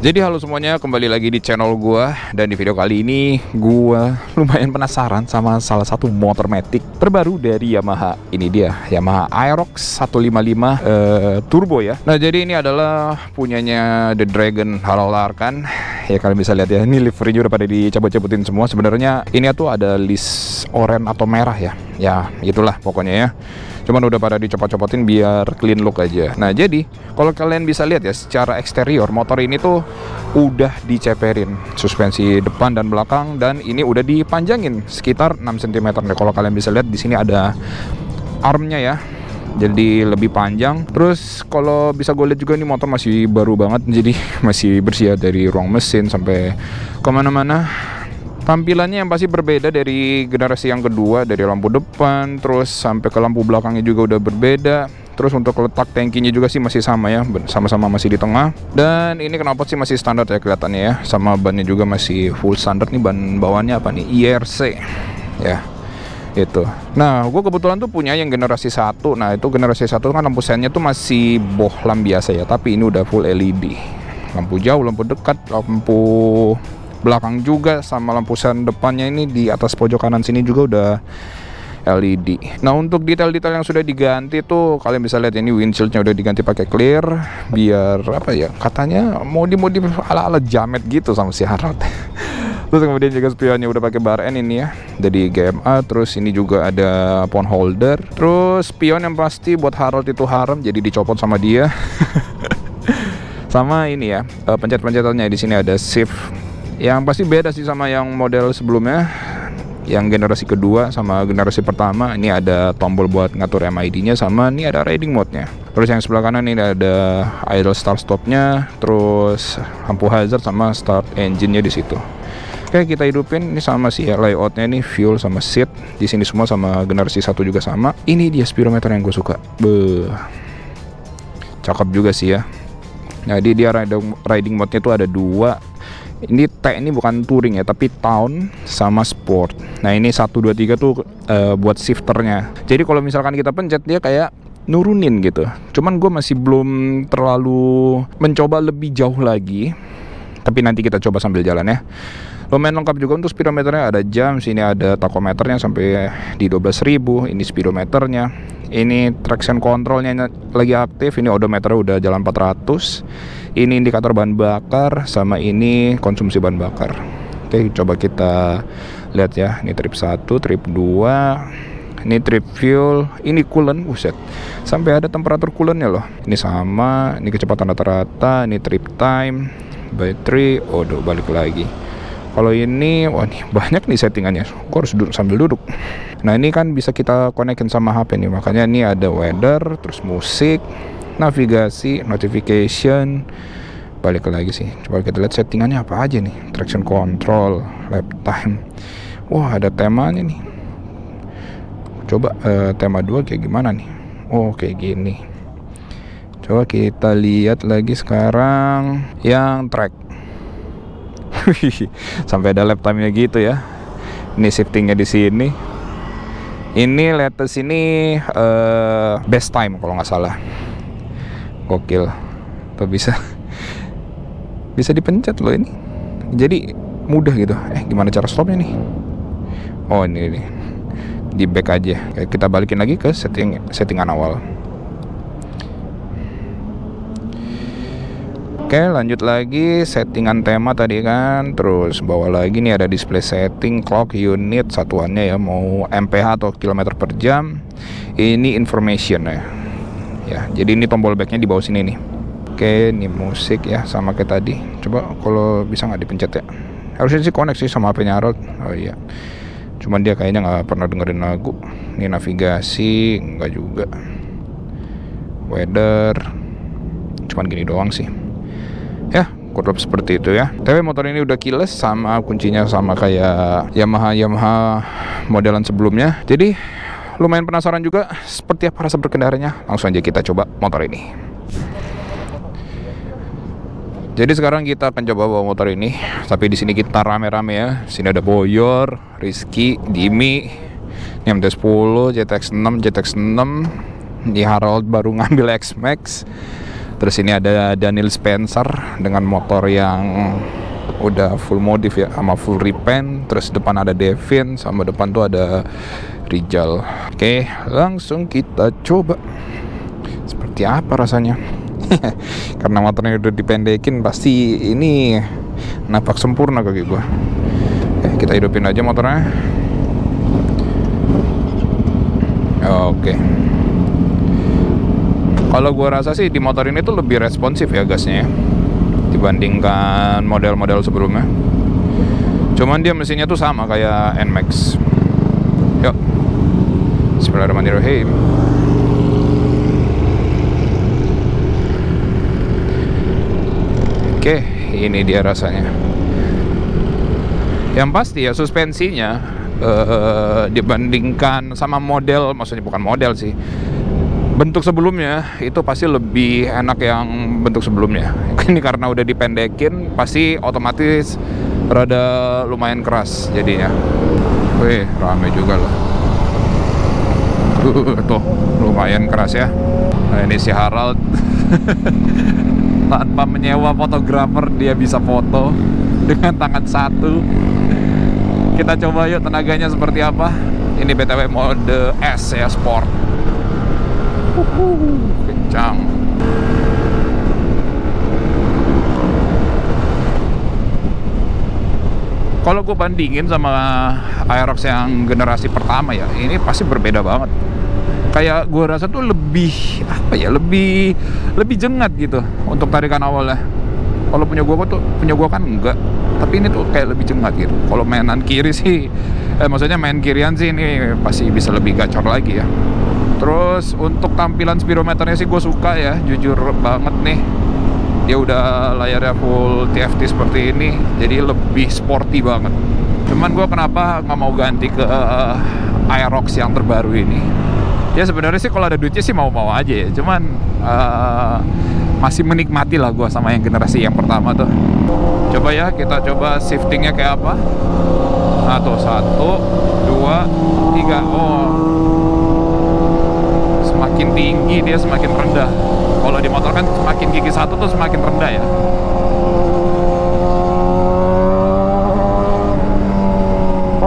Jadi halo semuanya, kembali lagi di channel gua. Dan di video kali ini gua lumayan penasaran sama salah satu motor matic terbaru dari Yamaha. Ini dia, Yamaha Aerox 155 turbo ya. Nah jadi ini adalah punyanya The Dragon Halal Arkan. Ya kalian bisa lihat ya, ini livery udah pada dicabut-cabutin semua. Sebenarnya ini tuh ada list oranye atau merah ya. Ya itulah pokoknya ya. Cuman udah pada dicopot-copotin biar clean look aja. Nah jadi kalau kalian bisa lihat ya, secara eksterior motor ini tuh udah diceperin suspensi depan dan belakang, dan ini udah dipanjangin sekitar 6 cm nih. Kalau kalian bisa lihat di sini ada armnya ya, jadi lebih panjang. Terus kalau bisa gue lihat juga ini motor masih baru banget, jadi masih bersih ya, dari ruang mesin sampai kemana-mana. Tampilannya yang pasti berbeda dari generasi yang kedua, dari lampu depan terus sampai ke lampu belakangnya juga udah berbeda. Terus untuk letak tangkinya juga sih masih sama ya, sama-sama masih di tengah. Dan ini knalpot sih masih standar ya kelihatannya ya, sama bannya juga masih full standar nih. Ban bawahnya apa nih, IRC ya itu. Nah gue kebetulan tuh punya yang generasi 1. Nah itu generasi 1 kan lampu sennya tuh masih bohlam biasa ya, tapi ini udah full LED, lampu jauh, lampu dekat, lampu belakang juga, sama lampu sen depannya ini di atas pojok kanan sini juga udah LED. Nah untuk detail-detail yang sudah diganti tuh kalian bisa lihat ini, windshieldnya udah diganti pakai clear, biar apa ya, katanya modif-modif ala-ala jamet gitu sama si Harold. Terus kemudian juga spionnya udah pakai bar N ini ya, dari GMA. Terus ini juga ada phone holder. Terus spion yang pasti buat Harold itu haram, jadi dicopot sama dia. Sama ini ya, pencet-pencetannya di sini ada shift. Yang pasti beda sih sama yang model sebelumnya, yang generasi kedua sama generasi pertama. Ini ada tombol buat ngatur MID-nya, sama ini ada riding mode-nya. Terus yang sebelah kanan ini ada idle start stop-nya, terus lampu hazard sama start engine-nya di situ. Oke, kita hidupin. Ini sama sih ya layout-nya, nih fuel sama seat di sini semua sama generasi 1 juga sama. Ini dia speedometer yang gue suka. Cakep juga sih ya. Nah, dia riding mode-nya tuh ada 2. Ini T ini bukan touring ya, tapi town sama sport. Nah ini 1, 2, 3 tuh buat shifternya. Jadi kalau misalkan kita pencet dia kayak nurunin gitu. Cuman gue masih belum terlalu mencoba lebih jauh lagi, tapi nanti kita coba sambil jalan ya. Lumayan lengkap juga untuk speedometernya, ada jam, sini ada tachometernya sampai di 12.000. Ini speedometernya. Ini traction controlnya lagi aktif. Ini odometernya udah jalan 400. Ini indikator bahan bakar, sama ini konsumsi bahan bakar. Oke, coba kita lihat ya. Ini trip 1, trip 2. Ini trip fuel, ini coolant, buset. Sampai ada temperatur coolantnya loh. Ini sama, ini kecepatan rata-rata, ini trip time, battery, balik lagi. Kalau ini, wah nih banyak nih settingannya. Gue harus duduk sambil duduk. Nah ini kan bisa kita konekin sama HP nih, makanya ini ada weather, terus musik, navigasi, notification. Balik lagi sih, coba kita lihat settingannya apa aja nih. Traction control, lap time. Wah ada temanya nih. Coba tema 2 kayak gimana nih. Oh kayak gini. Coba kita lihat lagi sekarang yang track. Sampai ada lap time-nya gitu ya. Ini shiftingnya di sini. Ini latest ini best time kalau nggak salah. Gokil. Tuh bisa dipencet loh ini. Jadi mudah gitu. Gimana cara stopnya nih? Oh ini nih. Di back aja. Kita balikin lagi ke settingan awal. Oke, lanjut lagi settingan tema tadi kan. Terus bawah lagi nih ada display setting, clock, unit, satuannya ya, mau mph atau kilometer per jam. Ini information ya. Ya, jadi ini tombol backnya di bawah sini nih. Oke, ini musik ya, sama kayak tadi. Coba kalau bisa nggak dipencet ya. Harusnya sih connect sih sama HP-nya Harold. Oh iya. Cuman dia kayaknya nggak pernah dengerin lagu. Ini navigasi, nggak juga. Weather, cuman gini doang sih. Ya, kurang seperti itu ya. Tapi motor ini udah keyless, sama kuncinya sama kayak Yamaha modelan sebelumnya. Jadi lumayan penasaran juga seperti apa rasa berkendaranya. Langsung aja kita coba motor ini. Jadi sekarang kita akan coba bawa motor ini. Tapi di sini kita rame-rame ya. Sini ada Boyor, Rizky, Dimi, ini MT-10, JTX6, JTX6. Di Harold baru ngambil X-Max. Terus ini ada Daniel Spencer dengan motor yang udah full modif ya, sama full repaint. Terus depan ada Devin, sama depan tuh ada Rijal. Oke, langsung kita coba seperti apa rasanya. Karena motornya udah dipendekin, pasti ini napak sempurna kaki gua. Kita hidupin aja motornya. Oke. Kalau gua rasa sih di motor ini tuh lebih responsif ya gasnya ya, dibandingkan model-model sebelumnya. Cuman dia mesinnya tuh sama kayak NMAX. Yuk, bismillahirrahmanirrahim. Oke, ini dia rasanya. Yang pasti ya suspensinya dibandingkan sama model, maksudnya bukan model sih, bentuk sebelumnya itu pasti lebih enak yang bentuk sebelumnya. Ini karena udah dipendekin, pasti otomatis rada lumayan keras jadinya. Wih, rame juga loh. Tuh, lumayan keras ya. Nah, ini si Harald. Tanpa menyewa fotografer, dia bisa foto dengan tangan satu. Kita coba yuk tenaganya seperti apa. Ini BTW mode S ya, Sport. Kencang. Kalau gue bandingin sama Aerox yang generasi pertama ya, ini pasti berbeda banget. Kayak gue rasa tuh lebih apa ya, lebih jengat gitu untuk tarikan awalnya. Kalau punya gue kan enggak, tapi ini tuh kayak lebih jengat gitu. Kalau mainan kiri sih, maksudnya main kirian sih ini pasti bisa lebih gacor lagi ya. Terus untuk tampilan speedometernya sih gue suka ya, jujur banget nih. Dia udah layarnya full TFT seperti ini, jadi lebih sporty banget. Cuman gue kenapa nggak mau ganti ke Aerox yang terbaru ini? Ya sebenarnya sih kalau ada duitnya sih mau-mau aja ya. Cuman masih menikmati lah gue sama yang generasi yang pertama tuh. Coba ya, kita coba shiftingnya kayak apa. Nah tuh, 1, 2, 3. Oh, semakin tinggi dia semakin rendah. Kalau di motor kan semakin gigi 1 tuh semakin rendah ya.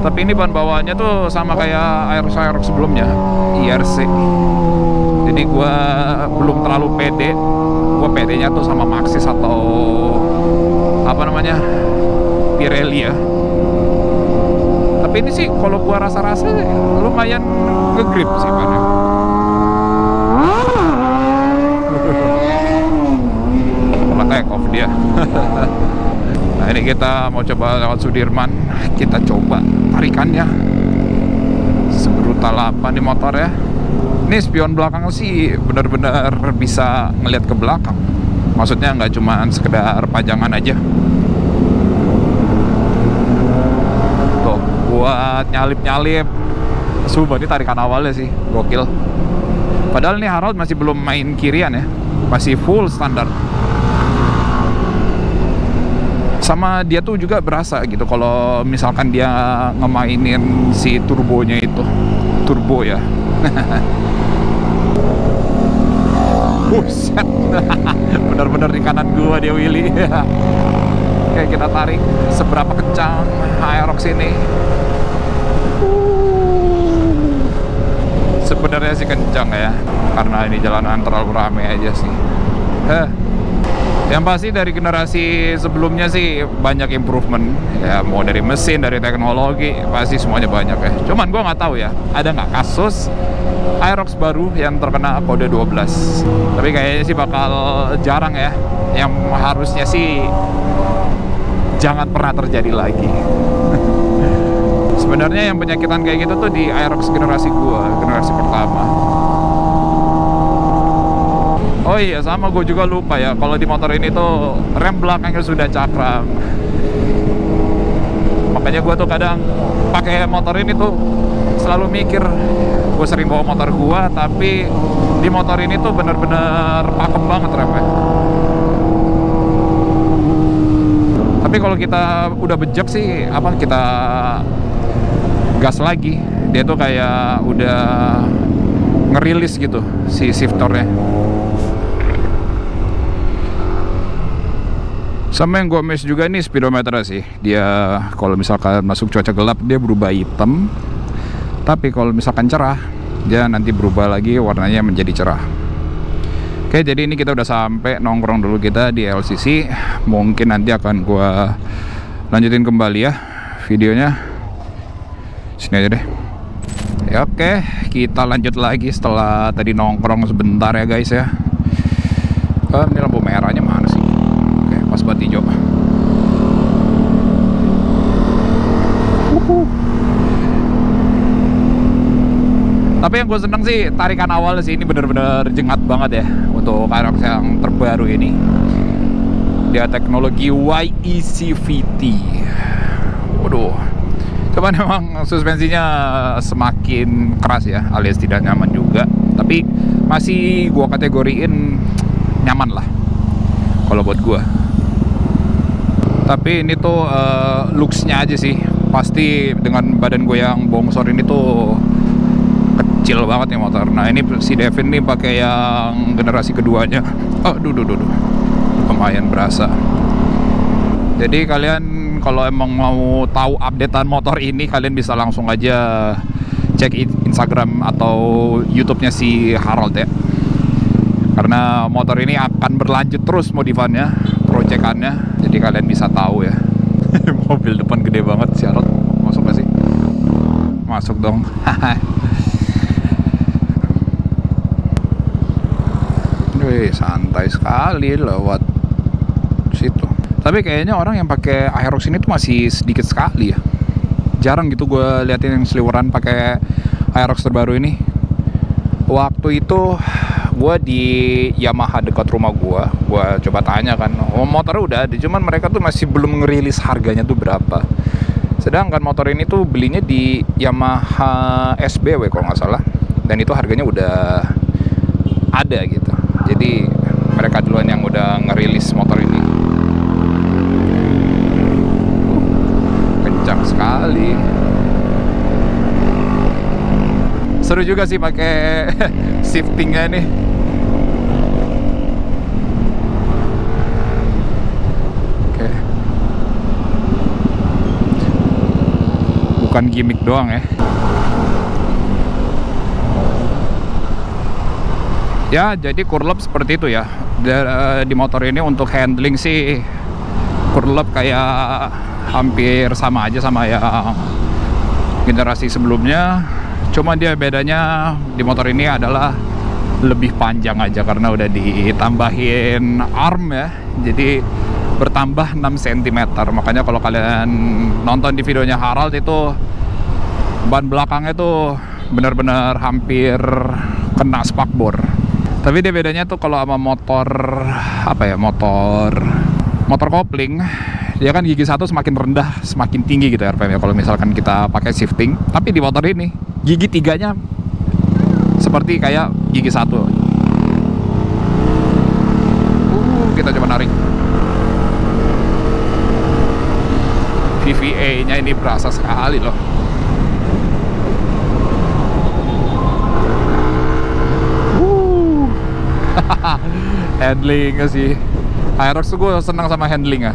Tapi ini bahan bawaannya tuh sama kayak Aerox sebelumnya, IRC. Jadi gua belum terlalu pede. Gua pedenya tuh sama Maxxis atau apa namanya, Pirelli ya. Tapi ini sih kalau gua rasa-rasa lumayan ngegrip sih bannya. Take off dia. Nah ini kita mau coba lewat Sudirman. Kita coba tarikannya sebrutal apa nih motor ya. Ini spion belakang sih benar-benar bisa ngelihat ke belakang. Maksudnya nggak cuma sekedar pajangan aja. Tuh buat nyalip-nyalip. Sumpah ini tarikan awalnya sih gokil. Padahal nih Harald masih belum main kirian ya, masih full standar. Sama dia tuh juga berasa gitu kalau misalkan dia ngemainin si turbonya itu, turbo ya. Buset. Bener-bener di kanan gua dia Willy. Oke, kita tarik seberapa kencang Aerox ini. Sebenarnya sih kencang ya, karena ini jalanan terlalu ramai aja sih. Yang pasti dari generasi sebelumnya sih banyak improvement ya, mau dari mesin, dari teknologi, pasti semuanya banyak ya. Cuman gue nggak tahu ya, ada nggak kasus Aerox baru yang terkena kode 12. Tapi kayaknya sih bakal jarang ya. Yang harusnya sih jangan pernah terjadi lagi. Sebenarnya yang penyakitan kayak gitu tuh di Aerox generasi generasi pertama. Oh iya, sama gue juga lupa ya, kalau di motor ini tuh rem belakangnya sudah cakram. Makanya gue tuh kadang pakai motor ini tuh selalu mikir, gue sering bawa motor gue, tapi di motor ini tuh bener-bener pakem banget remnya. Tapi kalau kita udah bejek sih, apa kita gas lagi, dia tuh kayak udah ngerilis gitu si shifternya. Sama yang gue miss juga nih speedometer sih. Dia kalau misalkan masuk cuaca gelap dia berubah hitam. Tapi kalau misalkan cerah dia nanti berubah lagi warnanya menjadi cerah. Oke, jadi ini kita udah sampai nongkrong dulu kita di LCC. Mungkin nanti akan gue lanjutin kembali ya videonya. Sini aja deh. Ya, oke, kita lanjut lagi setelah tadi nongkrong sebentar ya guys ya. Ini lampu merahnya mana sih? Oke, pas buat hijau. Tapi yang gue seneng sih tarikan awal sih, ini bener-bener jengat banget ya untuk Aerox yang terbaru ini. Dia teknologi YECVT. Waduh, cuman memang suspensinya semakin keras ya, alias tidak nyaman juga. Tapi masih gue kategoriin nyaman lah kalau buat gue. Tapi ini tuh looks-nya aja sih. Pasti dengan badan gue yang bongsor ini tuh kecil banget ya motor. Nah ini si Devin nih pakai yang generasi keduanya. Duh. Lumayan berasa. Jadi kalian kalau emang mau tahu updatean motor ini, kalian bisa langsung aja cek Instagram atau YouTube-nya si Harald ya. Karena motor ini akan berlanjut terus modifannya, proyekannya. Jadi kalian bisa tahu ya. Mobil depan gede banget si Harald. Masuk gak sih? Masuk dong. Wih, santai sekali lewat situ. Tapi kayaknya orang yang pakai Aerox ini tuh masih sedikit sekali ya. Jarang gitu gue liatin yang seliweran pakai Aerox terbaru ini. Waktu itu gue di Yamaha dekat rumah gue coba tanya kan, motornya udah ada, cuman mereka tuh masih belum ngerilis harganya tuh berapa. Sedangkan motor ini tuh belinya di Yamaha SBW kalau nggak salah, dan itu harganya udah ada gitu. Jadi mereka duluan yang udah ngerilis motor ini. Kencang sekali. Seru juga sih pakai shiftingnya nih. Oke. Bukan gimmick doang ya. Ya, jadi curlep seperti itu ya. Di motor ini untuk handling sih curlep kayak hampir sama aja sama yang generasi sebelumnya. Cuma dia bedanya di motor ini adalah lebih panjang aja karena udah ditambahin arm ya. Jadi bertambah 6 cm. Makanya kalau kalian nonton di videonya Harald itu ban belakangnya tuh benar-benar hampir kena spakbor. Tapi dia bedanya tuh kalau sama motor apa ya, motor kopling, dia kan gigi satu semakin rendah semakin tinggi gitu RPM ya kalau misalkan kita pakai shifting. Tapi di motor ini gigi tiganya seperti kayak gigi satu. Kita coba narik. VVA nya ini berasa sekali loh. Handlingnya sih Aerox tuh gue senang sama handlingnya,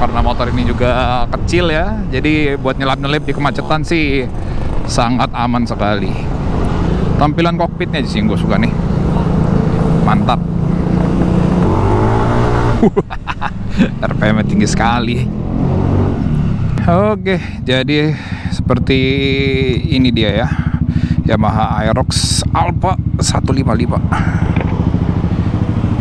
karena motor ini juga kecil ya, jadi buat nyelap-nyelip di kemacetan sih sangat aman sekali. Tampilan kokpitnya sih gue suka nih, mantap. RPM tinggi sekali. Oke, jadi seperti ini dia ya, Yamaha Aerox Alpha 155.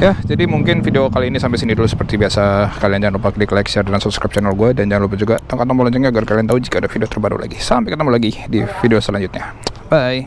Ya, jadi mungkin video kali ini sampai sini dulu. Seperti biasa, kalian jangan lupa klik like, share, dan subscribe channel gue. Dan jangan lupa juga tekan tombol loncengnya agar kalian tahu jika ada video terbaru lagi. Sampai ketemu lagi di video selanjutnya. Bye.